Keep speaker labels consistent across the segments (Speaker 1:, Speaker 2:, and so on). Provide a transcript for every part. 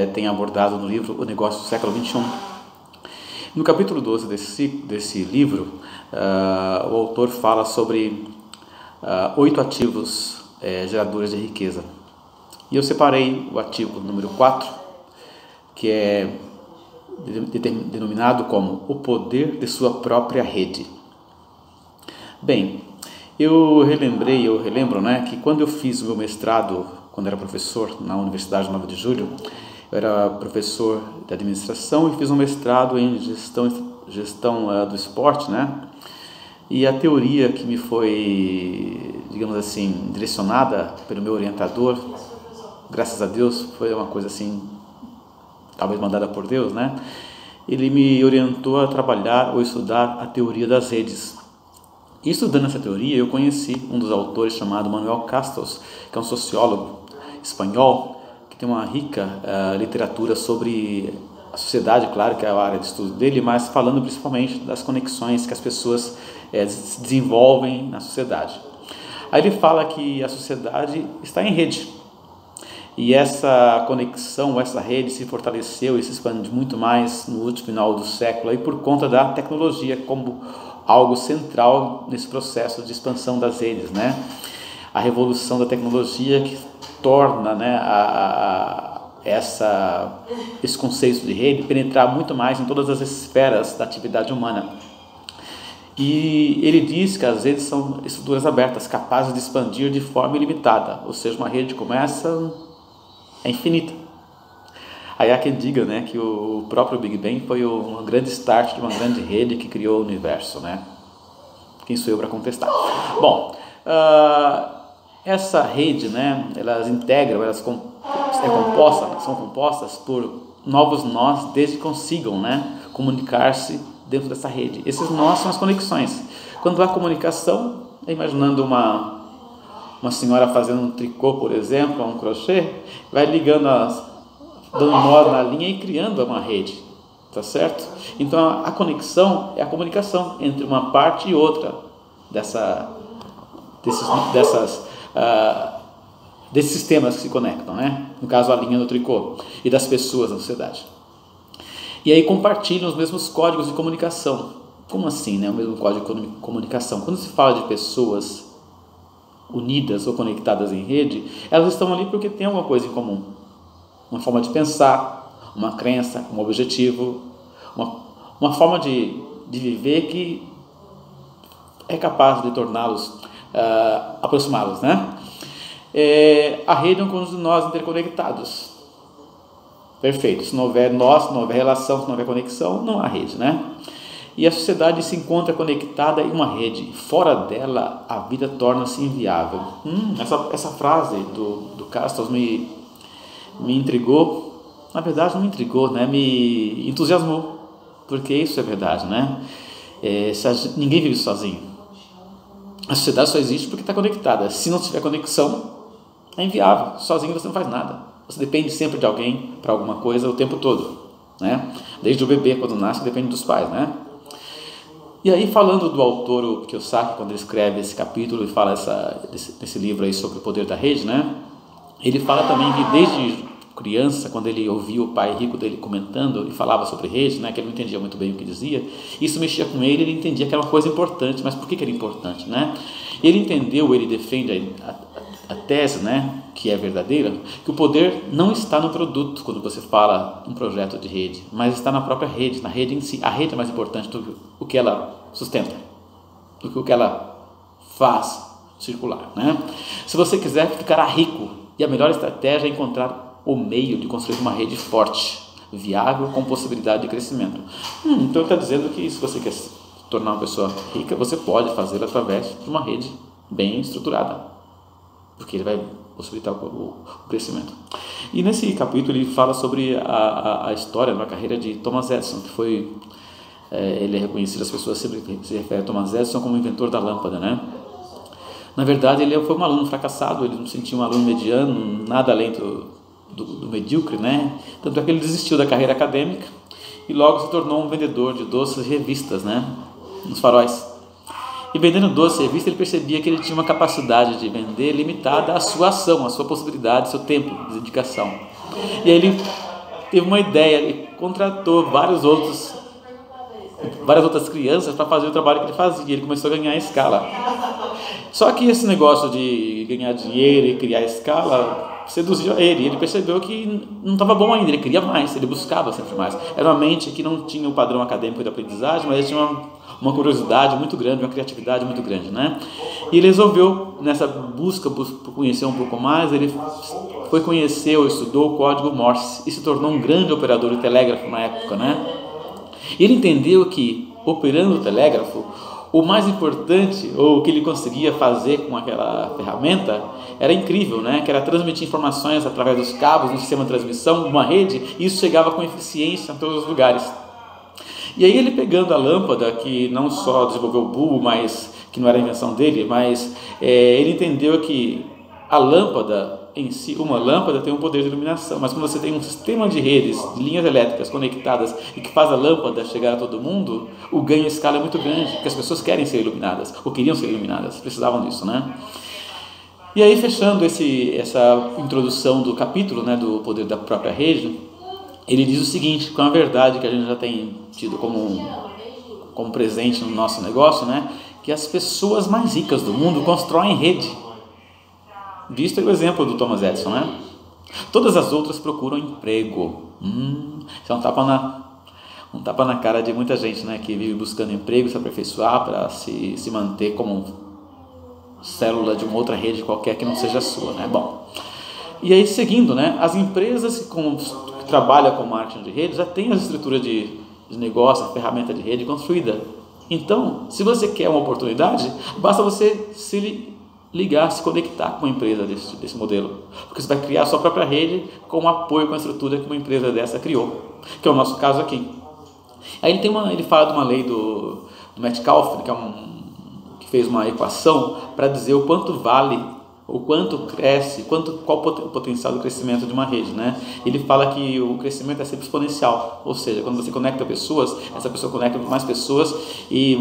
Speaker 1: tem abordado no livro O Negócio do Século XXI. No capítulo 12 desse livro, o autor fala sobre 8 ativos geradores de riqueza. E eu separei o ativo número 4, que é denominado como o poder de sua própria rede. Bem, eu relembro, né, que quando eu fiz o meu mestrado, quando era professor na Universidade 9 de Julho, eu era professor de administração e fiz um mestrado em gestão do esporte, né? E a teoria que me foi, digamos assim, direcionada pelo meu orientador, graças a Deus, foi uma coisa assim, talvez mandada por Deus, né? Ele me orientou a trabalhar ou estudar a teoria das redes. E estudando essa teoria, eu conheci um dos autores chamado Manuel Castells, que é um sociólogo espanhol, que tem uma rica literatura sobre a sociedade, claro que é a área de estudo dele, mas falando principalmente das conexões que as pessoas desenvolvem na sociedade. Aí ele fala que a sociedade está em rede, e essa conexão, essa rede se fortaleceu e se expandiu muito mais no último final do século, aí por conta da tecnologia como algo central nesse processo de expansão das redes, né? A revolução da tecnologia que torna, né, esse conceito de rede penetrar muito mais em todas as esferas da atividade humana. E ele diz que as redes são estruturas abertas, capazes de expandir de forma ilimitada, ou seja, uma rede como essa é infinita. Aí há quem diga, né, que o próprio Big Bang foi um grande start de uma grande rede que criou o universo, né? Quem sou eu para contestar? Bom, essa rede, né, elas integram, são compostas por novos nós, desde que consigam, né, comunicar-se dentro dessa rede. Esses nós são as conexões. Quando há comunicação, imaginando uma senhora fazendo um tricô, por exemplo, um crochê, vai ligando dando nó na linha e criando uma rede, tá certo? Então a conexão é a comunicação entre uma parte e outra desses sistemas que se conectam, né? No caso a linha do tricô e das pessoas na sociedade. E aí compartilham os mesmos códigos de comunicação. Como assim, né? O mesmo código de comunicação. Quando se fala de pessoas unidas ou conectadas em rede, elas estão ali porque têm alguma coisa em comum. Uma forma de pensar, uma crença, um objetivo, uma forma de viver que é capaz de torná-los, aproximá-los, né? A rede é um conjunto de nós interconectados. Perfeito. Se não houver nós, se não houver relação, se não houver conexão, não há rede, né? E a sociedade se encontra conectada em uma rede. Fora dela, a vida torna-se inviável. Essa frase do Castells me intrigou. Na verdade, não me intrigou, né? Me entusiasmou. Porque isso é verdade, né? Ninguém vive sozinho. A sociedade só existe porque está conectada. Se não tiver conexão, é inviável. Sozinho você não faz nada. Você depende sempre de alguém para alguma coisa o tempo todo, né? Desde o bebê, quando nasce, depende dos pais, né? E aí, falando do autor, o Kiyosaki, quando ele escreve esse capítulo e fala desse livro aí sobre o poder da rede, né? Ele fala também que desde criança, quando ele ouvia o pai rico dele comentando e falava sobre rede, né? Que ele não entendia muito bem o que dizia, isso mexia com ele, ele entendia que era uma coisa importante. Mas por que era importante, né? Ele entendeu, ele defende a tese, né, que é verdadeira, que o poder não está no produto, quando você fala um projeto de rede, mas está na própria rede, na rede em si. A rede é mais importante do que o que ela sustenta, do que o que ela faz circular, né? Se você quiser, ficará rico, e a melhor estratégia é encontrar o meio de construir uma rede forte, viável, com possibilidade de crescimento. Então ele está dizendo que se você quer se tornar uma pessoa rica, você pode fazê-lo através de uma rede bem estruturada, porque ele vai possibilitar o crescimento. E nesse capítulo ele fala sobre a história, a carreira de Thomas Edison, que foi, ele é reconhecido, as pessoas sempre se referem a Thomas Edison como o inventor da lâmpada, né? Na verdade, ele foi um aluno fracassado, ele não se sentia um aluno mediano, nada além do medíocre, né? Tanto é que ele desistiu da carreira acadêmica e logo se tornou um vendedor de doces e revistas, né? Nos faróis. E vendendo doce e revista, ele percebia que ele tinha uma capacidade de vender limitada à sua ação, à sua possibilidade, ao seu tempo de dedicação. E aí ele teve uma ideia e contratou várias outras crianças para fazer o trabalho que ele fazia. Ele começou a ganhar escala. Só que esse negócio de ganhar dinheiro e criar escala seduziu ele. Ele percebeu que não estava bom ainda, ele queria mais, ele buscava sempre mais. Era uma mente que não tinha o padrão acadêmico de aprendizagem, mas ele tinha uma curiosidade muito grande, uma criatividade muito grande, né? E ele resolveu, nessa busca por conhecer um pouco mais, ele foi conhecer ou estudou o código Morse e se tornou um grande operador de telégrafo na época, né? E ele entendeu que, operando o telégrafo, o mais importante, ou o que ele conseguia fazer com aquela ferramenta, era incrível, né? Que era transmitir informações através dos cabos, no sistema de transmissão, uma rede, e isso chegava com eficiência em todos os lugares. E aí ele, pegando a lâmpada, que não só desenvolveu o bulbo, mas que não era a invenção dele, mas ele entendeu que a lâmpada em si, uma lâmpada tem um poder de iluminação, mas quando você tem um sistema de redes, de linhas elétricas conectadas e que faz a lâmpada chegar a todo mundo, o ganho em escala é muito grande, porque as pessoas querem ser iluminadas, ou queriam ser iluminadas, precisavam disso, né? E aí, fechando essa introdução do capítulo, né, do poder da própria rede, ele diz o seguinte, com a verdade que a gente já tem tido como presente no nosso negócio, né, que as pessoas mais ricas do mundo constroem rede. Visto o exemplo do Thomas Edison, né? Todas as outras procuram emprego. Isso é um tapa na cara de muita gente, né? Que vive buscando emprego, se aperfeiçoar para se manter como célula de uma outra rede qualquer que não seja a sua, né? Bom, e aí seguindo, né? As empresas que trabalham com marketing de rede já têm a estrutura de negócio, a ferramenta de rede construída. Então, se você quer uma oportunidade, basta você se se conectar com uma empresa desse modelo, porque você vai criar a sua própria rede com apoio com a estrutura que uma empresa dessa criou, que é o nosso caso aqui. Aí ele fala de uma lei do Metcalfe, que fez uma equação para dizer o quanto vale, o quanto cresce, qual o potencial do crescimento de uma rede, né? Ele fala que o crescimento é sempre exponencial, ou seja, quando você conecta pessoas, essa pessoa conecta com mais pessoas e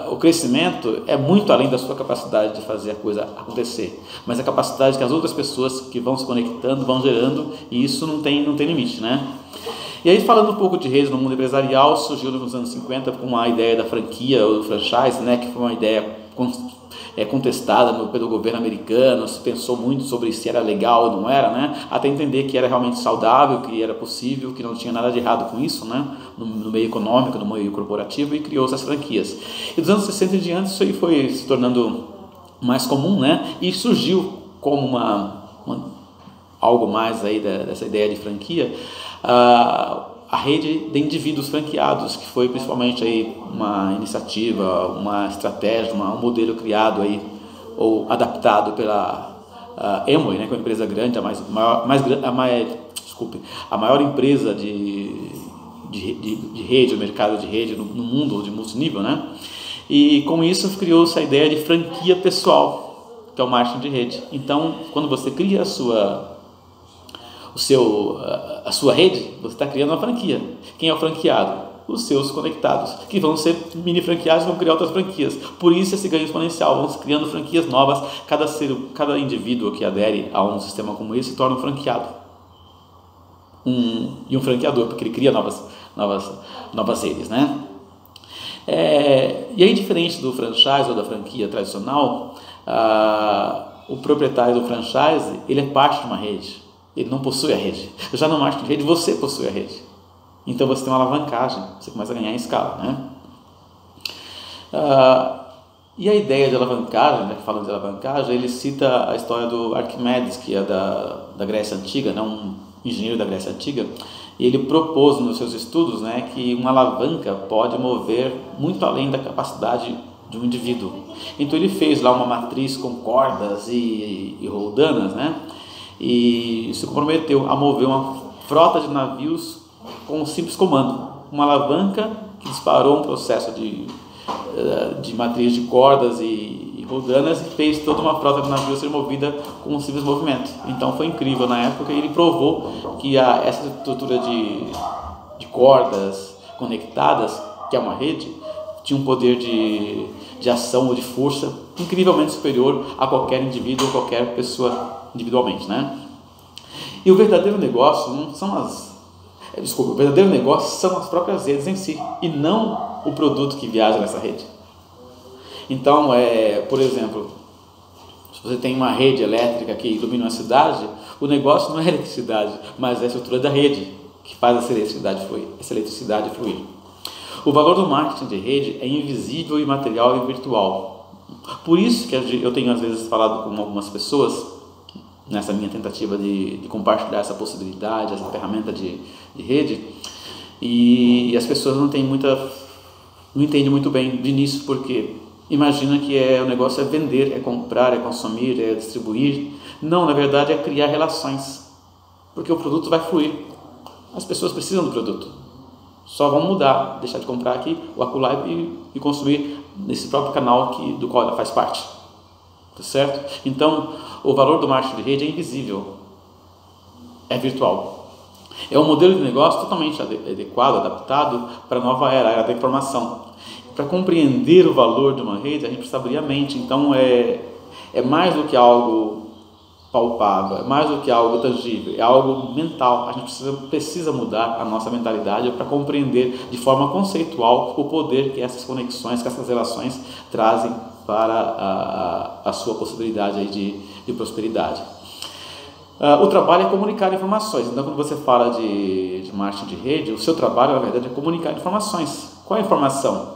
Speaker 1: o crescimento é muito além da sua capacidade de fazer a coisa acontecer, mas a capacidade que as outras pessoas que vão se conectando, vão gerando, e isso não tem limite, né? E aí, falando um pouco de redes no mundo empresarial, surgiu nos anos 50 com a ideia da franquia ou do franchise, né, que foi uma ideia contestada pelo governo americano, se pensou muito sobre se era legal ou não era, né, até entender que era realmente saudável, que era possível, que não tinha nada de errado com isso, né, no meio econômico, no meio corporativo, e criou essas franquias. E dos anos 60 em diante isso aí foi se tornando mais comum, né, e surgiu como algo mais aí dessa ideia de franquia, a rede de indivíduos franqueados, que foi principalmente aí uma iniciativa, uma estratégia, um modelo criado aí, ou adaptado pela Amway, né, que é uma empresa grande, a maior empresa de rede, o mercado de rede no mundo de multinível, né? E com isso criou-se a ideia de franquia pessoal, que é o marketing de rede. Então, quando você cria a sua rede, você está criando uma franquia. Quem é o franqueado? Os seus conectados, que vão ser mini franqueados e vão criar outras franquias. Por isso esse ganho exponencial, vão se criando franquias novas. Cada indivíduo que adere a um sistema como esse se torna um franqueado. E um franqueador, porque ele cria novas redes, né? E aí, diferente do franchise ou da franquia tradicional, o proprietário do franchise, ele é parte de uma rede. Ele não possui a rede. Já no marketing de rede, você possui a rede. Então você tem uma alavancagem, você começa a ganhar em escala, né? E a ideia de alavancagem, né, falando de alavancagem, ele cita a história do Arquimedes, que é da Grécia Antiga, né, um engenheiro da Grécia Antiga, e ele propôs nos seus estudos, né, que uma alavanca pode mover muito além da capacidade de um indivíduo. Então ele fez lá uma matriz com cordas e roldanas, né, e se comprometeu a mover uma frota de navios com um simples comando, uma alavanca que disparou um processo de matriz de cordas e roldanas e fez toda uma frota de navios ser movida com um simples movimento. Então foi incrível na época, e ele provou que essa estrutura de cordas conectadas, que é uma rede, tinha um poder de ação ou de força incrivelmente superior a qualquer indivíduo ou qualquer pessoa individualmente, né? E o verdadeiro negócio não são o verdadeiro negócio são as próprias redes em si, e não o produto que viaja nessa rede. Então, por exemplo, se você tem uma rede elétrica que ilumina uma cidade, o negócio não é a eletricidade, mas é a estrutura da rede que faz essa eletricidade fluir. O valor do marketing de rede é invisível, imaterial e virtual. Por isso que eu tenho às vezes falado com algumas pessoas, nessa minha tentativa de compartilhar essa possibilidade, essa ferramenta de rede, e as pessoas não entendem muito bem de início, porque imagina que o negócio é vender, é comprar, é consumir, é distribuir. Não, na verdade é criar relações, porque o produto vai fluir. As pessoas precisam do produto, só vão mudar, deixar de comprar aqui ou acolá e consumir nesse próprio canal do qual ela faz parte. Tá certo? Então, o valor do marketing de rede é invisível, é virtual. É um modelo de negócio totalmente adequado, adaptado para a nova era da informação. Para compreender o valor de uma rede, a gente precisa abrir a mente. Então, é mais do que algo palpável, é mais do que algo tangível, é algo mental. A gente precisa mudar a nossa mentalidade para compreender de forma conceitual o poder que essas conexões, que essas relações trazem para a sua possibilidade aí de prosperidade. O trabalho é comunicar informações. Então, quando você fala de marketing de rede, o seu trabalho, na verdade, é comunicar informações. Qual é a informação?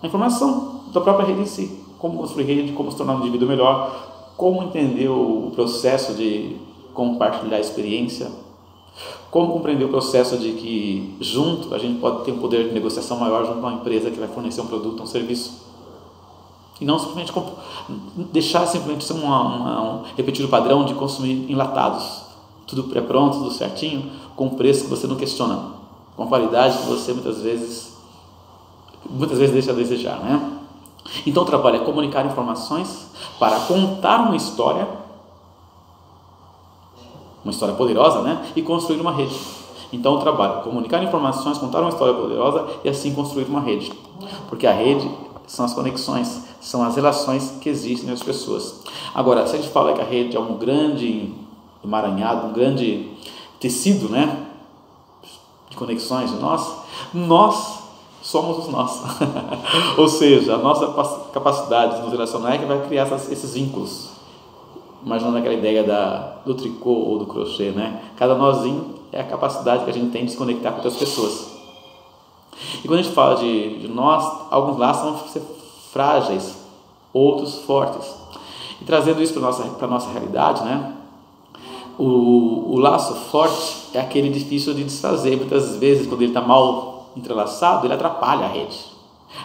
Speaker 1: A informação da própria rede em si. Como construir rede, como se tornar um indivíduo melhor, como entender o processo de compartilhar a experiência, como compreender o processo de que junto a gente pode ter um poder de negociação maior junto a uma empresa que vai fornecer um produto, um serviço. E não simplesmente deixar simplesmente ser repetir o padrão de consumir enlatados, tudo pré-pronto, tudo certinho, com um preço que você não questiona, com qualidade que você muitas vezes deixa a desejar, né? Então o trabalho é comunicar informações para contar uma história poderosa, né? E construir uma rede. Então o trabalho é comunicar informações, contar uma história poderosa e assim construir uma rede, porque a rede são as conexões, são as relações que existem nas pessoas. Agora, se a gente fala que a rede é um grande emaranhado, um grande tecido, né, de conexões de nós somos os nós. Ou seja, a nossa capacidade de nos relacionar é que vai criar esses vínculos. Imaginando aquela ideia do tricô ou do crochê, né? Cada nozinho é a capacidade que a gente tem de se conectar com outras pessoas. E quando a gente fala de nós, alguns laços vão ser frágeis, outros fortes. E trazendo isso para a nossa realidade, né? O laço forte é aquele difícil de desfazer. Muitas vezes, quando ele está mal entrelaçado, ele atrapalha a rede.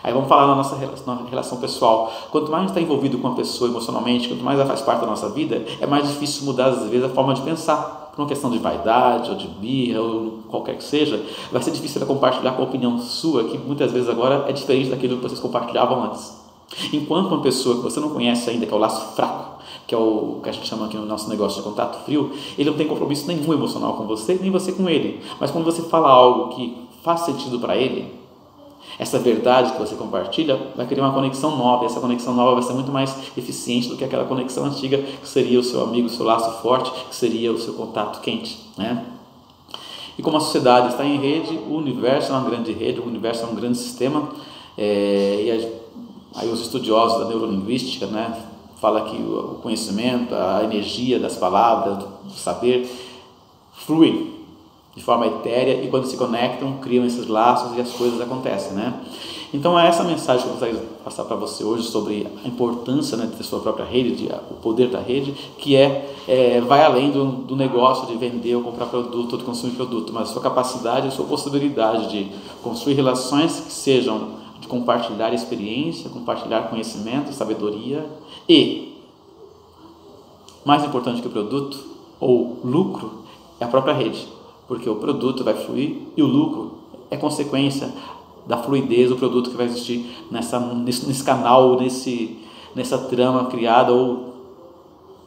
Speaker 1: Aí vamos falar na nossa relação pessoal. Quanto mais a gente está envolvido com uma pessoa emocionalmente, quanto mais ela faz parte da nossa vida, é mais difícil mudar, às vezes, a forma de pensar. Por uma questão de vaidade, ou de birra, ou qualquer que seja, vai ser difícil ela compartilhar com a opinião sua, que muitas vezes agora é diferente daquilo que vocês compartilhavam antes. Enquanto uma pessoa que você não conhece ainda, que é o laço fraco, que é o que a gente chama aqui no nosso negócio de contato frio, ele não tem compromisso nenhum emocional com você, nem você com ele. Mas quando você fala algo que faz sentido para ele, essa verdade que você compartilha vai criar uma conexão nova, e essa conexão nova vai ser muito mais eficiente do que aquela conexão antiga, que seria o seu amigo, o seu laço forte, que seria o seu contato quente, né? E como a sociedade está em rede, o universo é uma grande rede, o universo é um grande sistema, aí os estudiosos da neurolinguística, né, falam que o conhecimento, a energia das palavras, do saber, fluem de forma etérea, e quando se conectam, criam esses laços e as coisas acontecem, né? Então é essa mensagem que eu gostaria de passar para você hoje sobre a importância, né, de ter sua própria rede, o poder da rede, que vai além do negócio de vender ou comprar produto ou de consumir produto, mas a sua capacidade, a sua possibilidade de construir relações que sejam de compartilhar experiência, compartilhar conhecimento, sabedoria e, mais importante que o produto ou lucro, é a própria rede. Porque o produto vai fluir e o lucro é consequência da fluidez do produto que vai existir nesse canal, nessa trama criada ou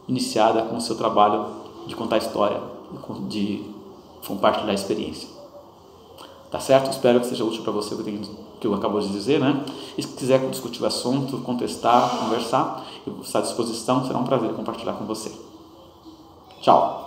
Speaker 1: iniciada com o seu trabalho de contar história, de compartilhar experiência. Tá certo? Espero que seja útil para você o que eu acabo de dizer, né? E se quiser discutir o assunto, contestar, conversar, eu estou à disposição, será um prazer compartilhar com você. Tchau!